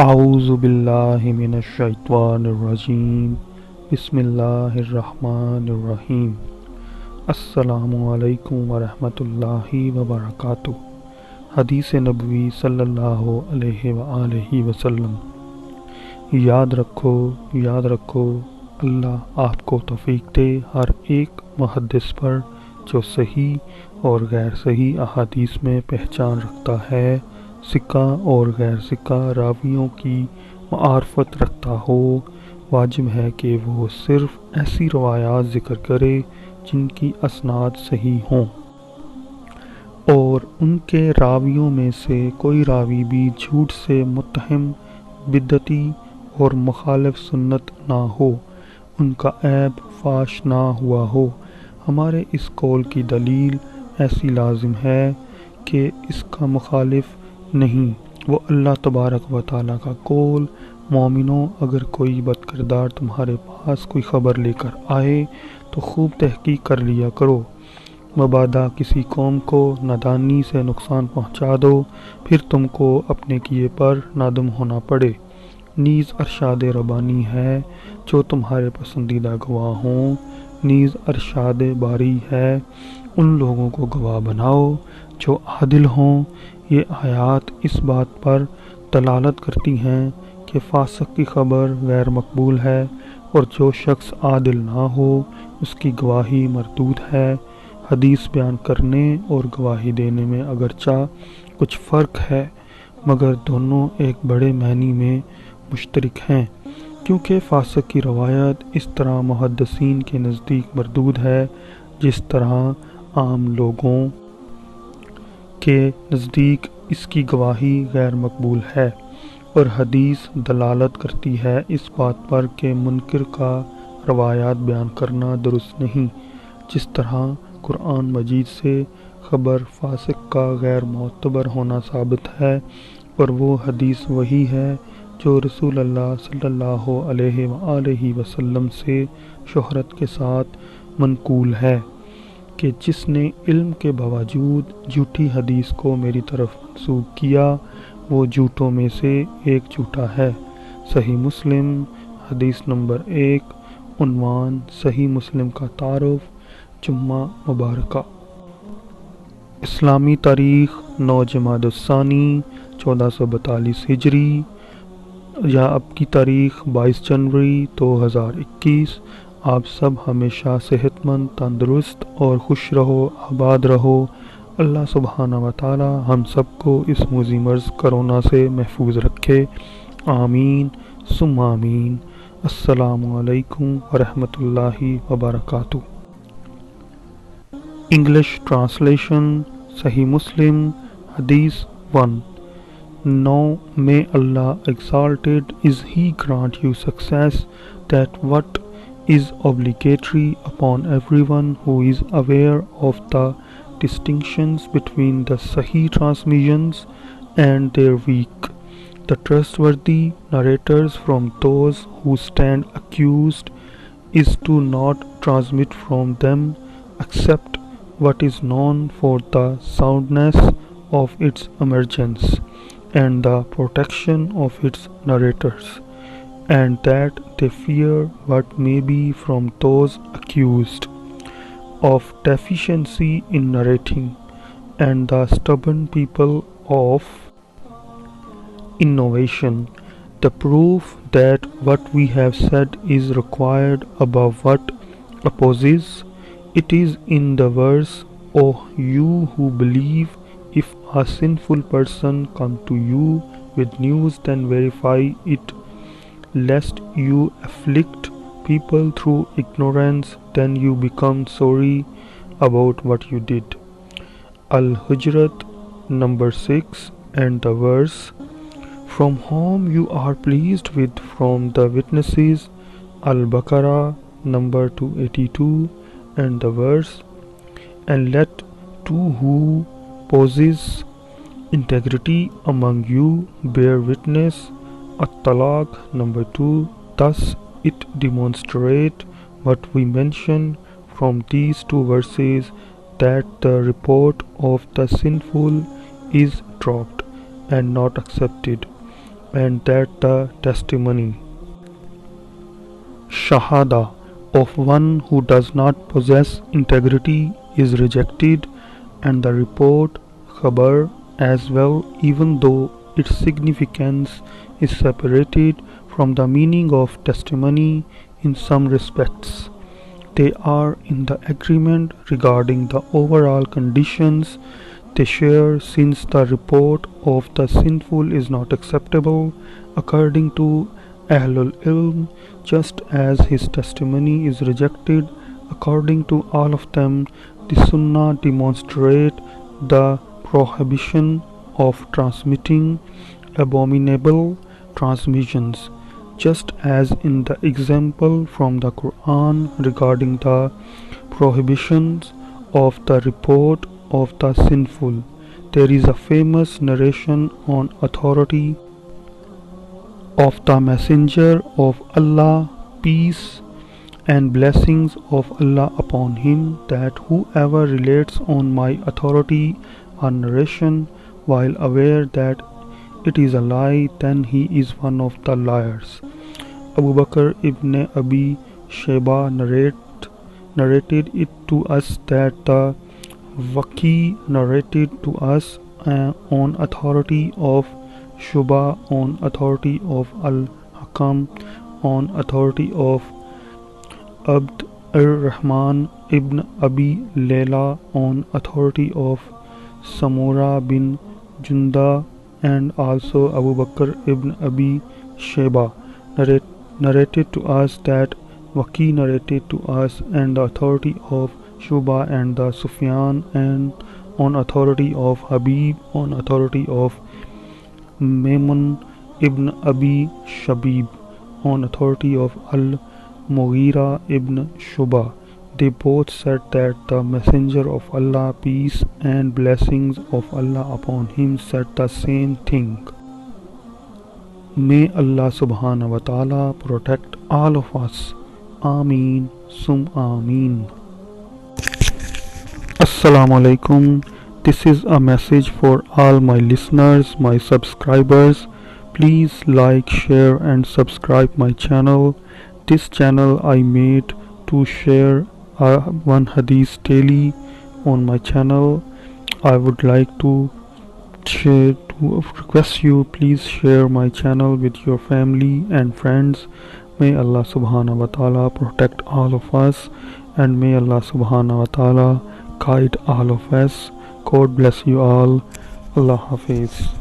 اعوذ باللہ من الشیطان الرجیم بسم اللہ الرحمن الرحیم السلام علیکم ورحمۃ اللہ وبرکاتہ۔ حدیث نبوی صلی اللہ علیہ وآلہ وسلم۔ یاد رکھو اللہ آپ کو توفیق دے ہر ایک محدث پر جو صحیح اور غیر صحیح احادیث میں پہچان رکھتا ہے، سکہ اور غیر سکہ راویوں کی معرفت رکھتا ہو۔ واجب ہے کہ وہ صرف ایسی روایات ذکر کرے جن کی اسناد صحیح ہوں، اور ان کے راویوں میں سے کوئی راوی بھی جھوٹ سے متہم، بدعتی اور مخالف سنت نہ ہو، ان کا عیب فاش نہ ہوا ہو۔ ہمارے اس قول کی دلیل ایسی لازم ہے کہ اس کا مخالف نہیں، وہ اللہ تبارک و تعالیٰ کا قول: مومنوں، اگر کوئی بد کردار تمہارے پاس کوئی خبر لے کر آئے تو خوب تحقیق کر لیا کرو، مبادا کسی قوم کو نادانی سے نقصان پہنچا دو، پھر تم کو اپنے کیے پر نادم ہونا پڑے۔ نیز ارشاد ربانی ہے جو تمہارے پسندیدہ گواہ ہوں، نیز ارشاد باری ہے ان لوگوں کو گواہ بناؤ جو عادل ہوں۔ یہ آیات اس بات پر دلالت کرتی ہیں کہ فاسق کی خبر غیر مقبول ہے، اور جو شخص عادل نہ ہو اس کی گواہی مردود ہے۔ حدیث بیان کرنے اور گواہی دینے میں اگرچہ کچھ فرق ہے، مگر دونوں ایک بڑے معنی میں مشترک ہیں، کیونکہ فاسق کی روایت اس طرح محدثین کے نزدیک مردود ہے جس طرح عام لوگوں کے نزدیک اس کی گواہی غیر مقبول ہے، اور حدیث دلالت کرتی ہے اس بات پر کہ منکر کا روایات بیان کرنا درست نہیں، جس طرح قرآن مجید سے خبر فاسق کا غیر معتبر ہونا ثابت ہے، اور وہ حدیث وہی ہے جو رسول اللہ صلی اللہ علیہ وآلہ وسلم سے شہرت کے ساتھ منقول ہے کہ جس نے علم کے باوجود جھوٹی حدیث کو میری طرف منسوب کیا، وہ جھوٹوں میں سے ایک جھوٹا ہے۔ صحیح مسلم حدیث نمبر 1۔ عنوان: صحیح مسلم کا تعارف۔ جمعہ مبارکہ۔ اسلامی تاریخ 9 جمادی الثانی 1442 ہجری یا اب کی تاریخ 22 جنوری 2021۔ آپ سب ہمیشہ صحت مند، تندرست اور خوش رہو، آباد رہو۔ اللہ سبحانہ و تعالی ہم سب کو اس موذی مرض کرونا سے محفوظ رکھے، آمین ثم آمین۔ السلام علیکم ورحمۃ اللہ وبرکاتہ۔ انگلش ٹرانسلیشن: صحیح مسلم حدیث 1۔ Now may Allah exalted is He grant you success, that what is obligatory upon everyone who is aware of the distinctions between the Sahih transmissions and their weak, the trustworthy narrators from those who stand accused, is to not transmit from them except what is known for the soundness of its emergence and the protection of its narrators, and that they fear what may be from those accused of deficiency in narrating, and the stubborn people of innovation. The proof that what we have said is required above what opposes it is in the verse, O you who believe, if a sinful person come to you with news, then verify it, lest you afflict people through ignorance, then you become sorry about what you did. Al-Hujrat number 6 and the verse, from whom you are pleased with from the witnesses. Al-Baqarah number 282 and the verse, and let two who possess integrity among you bear witness. At-Talaq number 2. Thus it demonstrates what we mention from these two verses, that the report of the sinful is dropped and not accepted, and that the testimony Shahada of one who does not possess integrity is rejected, and the report Khabar as well, even though its significance is separated from the meaning of testimony in some respects. They are in the agreement regarding the overall conditions they share, since the report of the sinful is not acceptable according to Ahlul Ilm, just as his testimony is rejected according to all of them. The Sunnah demonstrate the prohibition of transmitting abominable transmissions, just as in the example from the Quran regarding the prohibitions of the report of the sinful. There is a famous narration on authority of the Messenger of Allah, peace and blessings of Allah upon him, that whoever relates on my authority or narration while aware that it is a lie, then he is one of the liars. Abu Bakr ibn Abi Shayba narrated it to us that the Waki narrated to us on authority of Shuba, on authority of Al-Hakam, on authority of Abd ar-Rahman ibn Abi Layla, on authority of Samura bin Junda, and also Abu Bakr ibn Abi Shayba narrated to us that Waki narrated to us, and the authority of Shuba and the Sufyan, and on authority of Habib, on authority of Maimun ibn Abi Shabib, on authority of Al-Mughira ibn Shuba. They both said that the Messenger of Allah, peace and blessings of Allah upon him, said the same thing. May Allah subhanahu wa ta'ala protect all of us. Ameen sum Ameen. Assalamu alaikum. This is a message for all my listeners, my subscribers. Please like, share and subscribe my channel. This channel I made to share one hadith daily on my channel. I would like to request you, please share my channel with your family and friends. May Allah subhanahu wa ta'ala protect all of us, and may Allah subhanahu wa ta'ala guide all of us. God bless you all. Allah Hafiz.